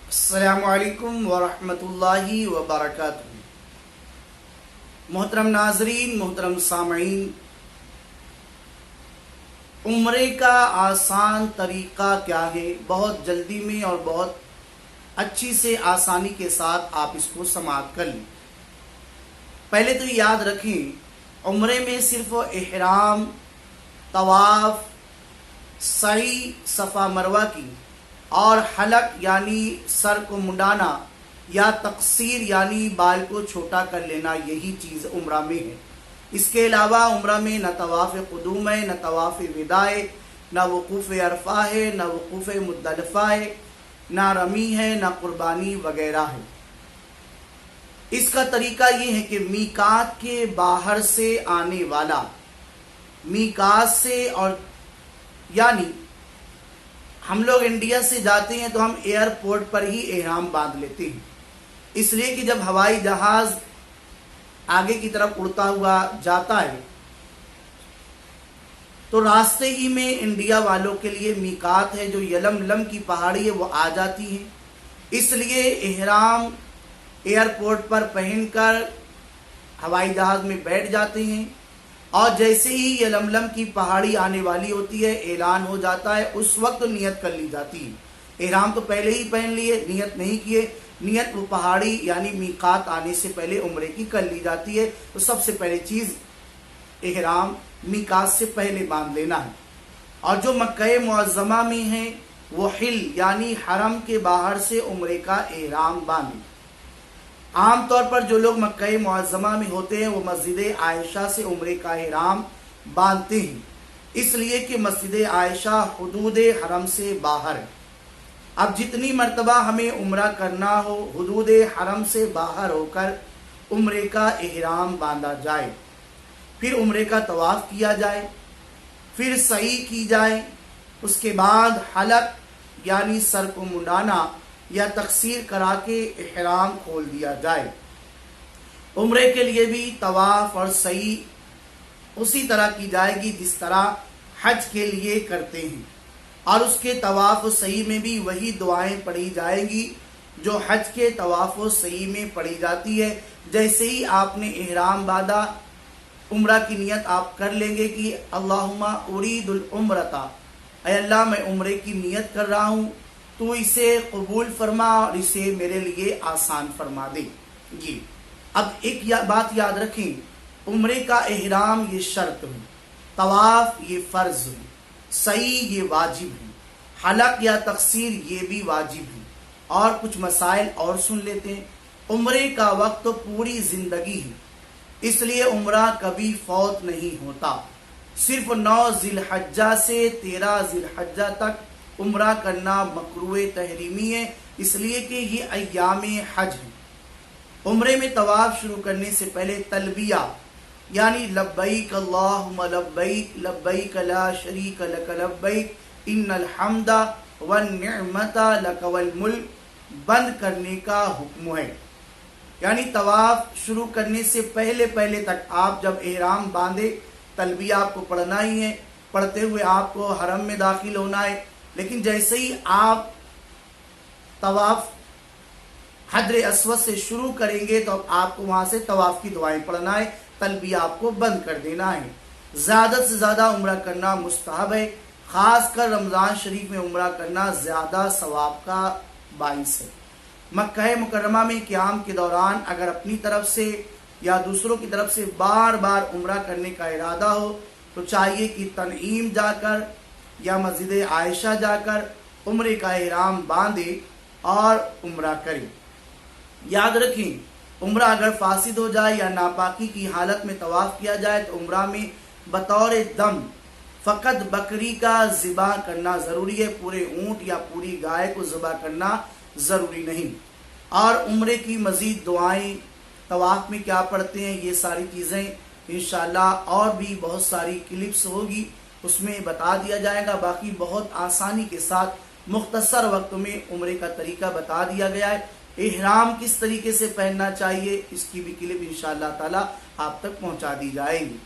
السلام علیکم ورحمۃ اللہ وبرکاتہ۔ محترم ناظرین، محترم سامعین، عمرے کا آسان طریقہ کیا ہے؟ بہت جلدی میں اور بہت اچھی سے آسانی کے ساتھ آپ اس کو سماعت کر لیں۔ پہلے تو یاد رکھیں، عمرے میں صرف احرام، طواف، سعی صفا مروہ کی اور حلق یعنی سر کو منڈانا یا تقصیر یعنی بال کو چھوٹا کر لینا، یہی چیز عمرہ میں ہے۔ اس کے علاوہ عمرہ میں نہ طواف قدوم ہے، نہ طواف وداع ہے، نہ وقوف عرفہ ہے، نہ وقوف مزدلفہ ہے، نہ رمی ہے، نہ قربانی وغیرہ ہے۔ اس کا طریقہ یہ ہے کہ میقات کے باہر سے آنے والا، میقات سے، اور یعنی ہم لوگ انڈیا سے جاتے ہیں تو ہم ایئرپورٹ پر ہی احرام باندھ لیتے ہیں، اس لیے کہ جب ہوائی جہاز آگے کی طرف اڑتا ہوا جاتا ہے تو راستے ہی میں انڈیا والوں کے لیے میقات ہے جو یلملم کی پہاڑی ہے، وہ آ جاتی ہے۔ اس لیے احرام ایئرپورٹ پر پہن کر ہوائی جہاز میں بیٹھ جاتے ہیں، اور جیسے ہی یلملم کی پہاڑی آنے والی ہوتی ہے، اعلان ہو جاتا ہے، اس وقت نیت کر لی جاتی ہے۔ احرام تو پہلے ہی پہن لیے، نیت نہیں کیے، نیت وہ پہاڑی یعنی میقات آنے سے پہلے عمرے کی کر لی جاتی ہے۔ تو سب سے پہلے چیز احرام میقات سے پہلے باندھ لینا ہے۔ اور جو مکہ معظمہ میں ہیں وہ حل یعنی حرم کے باہر سے عمرے کا احرام باندھیں۔ عام طور پر جو لوگ مکہ معظمہ میں ہوتے ہیں وہ مسجد عائشہ سے عمرے کا احرام باندھتے ہیں، اس لیے کہ مسجد عائشہ حدود حرم سے باہر ہے۔ اب جتنی مرتبہ ہمیں عمرہ کرنا ہو، حدود حرم سے باہر ہو کر عمرے کا احرام باندھا جائے، پھر عمرے کا طواف کیا جائے، پھر سعی کی جائے، اس کے بعد حلق یعنی سر کو منڈانا یا تقصیر کرا کے احرام کھول دیا جائے۔ عمرے کے لیے بھی طواف اور سعی اسی طرح کی جائے گی جس طرح حج کے لیے کرتے ہیں، اور اس کے طواف و سعی میں بھی وہی دعائیں پڑھی جائیں گی جو حج کے طواف و سعی میں پڑھی جاتی ہے۔ جیسے ہی آپ نے احرام باندھا، عمرہ کی نیت آپ کر لیں گے کہ اللہم ارید العمرۃ، اے اللہ میں عمرے کی نیت کر رہا ہوں، تو اسے قبول فرما اور اسے میرے لیے آسان فرما دے۔ جی اب ایک بات یاد رکھیں، عمرے کا احرام یہ شرط ہے، طواف یہ فرض ہے، سعی یہ واجب ہے، حلق یا تقصیر یہ بھی واجب ہے۔ اور کچھ مسائل اور سن لیتے ہیں۔ عمرے کا وقت تو پوری زندگی ہے، اس لیے عمرہ کبھی فوت نہیں ہوتا۔ صرف 9 ذی الحجہ سے 13 ذی الحجہ تک عمرہ کرنا مکروہ تحریمی ہے، اس لیے کہ یہ ایام حج ہیں۔ عمرے میں طواف شروع کرنے سے پہلے تلبیہ یعنی لبیک اللہم لبیک لبیک لا شریک لک لبیک ان الحمد والنعمت لک والملک بند کرنے کا حکم ہے۔ یعنی طواف شروع کرنے سے پہلے تک آپ جب احرام باندھے تلبیہ آپ کو پڑھنا ہی ہے، پڑھتے ہوئے آپ کو حرم میں داخل ہونا ہے، لیکن جیسے ہی آپ طواف حجر اسود سے شروع کریں گے تو اب آپ کو وہاں سے طواف کی دعائیں پڑھنا ہے، تلبیہ آپ کو بند کر دینا ہے۔ زیادہ سے زیادہ عمرہ کرنا مستحب ہے، خاص کر رمضان شریف میں عمرہ کرنا زیادہ ثواب کا باعث ہے۔ مکہ مکرمہ میں قیام کے دوران اگر اپنی طرف سے یا دوسروں کی طرف سے بار بار عمرہ کرنے کا ارادہ ہو تو چاہیے کہ تنعیم جا کر یا مسجد عائشہ جا کر عمرے کا احرام باندھے اور عمرہ کرے۔ یاد رکھیں، عمرہ اگر فاسد ہو جائے یا ناپاکی کی حالت میں طواف کیا جائے تو عمرہ میں بطور دم فقط بکری کا ذبح کرنا ضروری ہے، پورے اونٹ یا پوری گائے کو ذبح کرنا ضروری نہیں۔ اور عمرے کی مزید دعائیں، طواف میں کیا پڑھتے ہیں، یہ ساری چیزیں انشاءاللہ اور بھی بہت ساری کلپس ہوگی، اس میں بتا دیا جائے گا۔ باقی بہت آسانی کے ساتھ مختصر وقت میں عمرے کا طریقہ بتا دیا گیا ہے۔ احرام کس طریقے سے پہننا چاہیے اس کی بھی کلپ انشاءاللہ تعالی آپ تک پہنچا دی جائے گی۔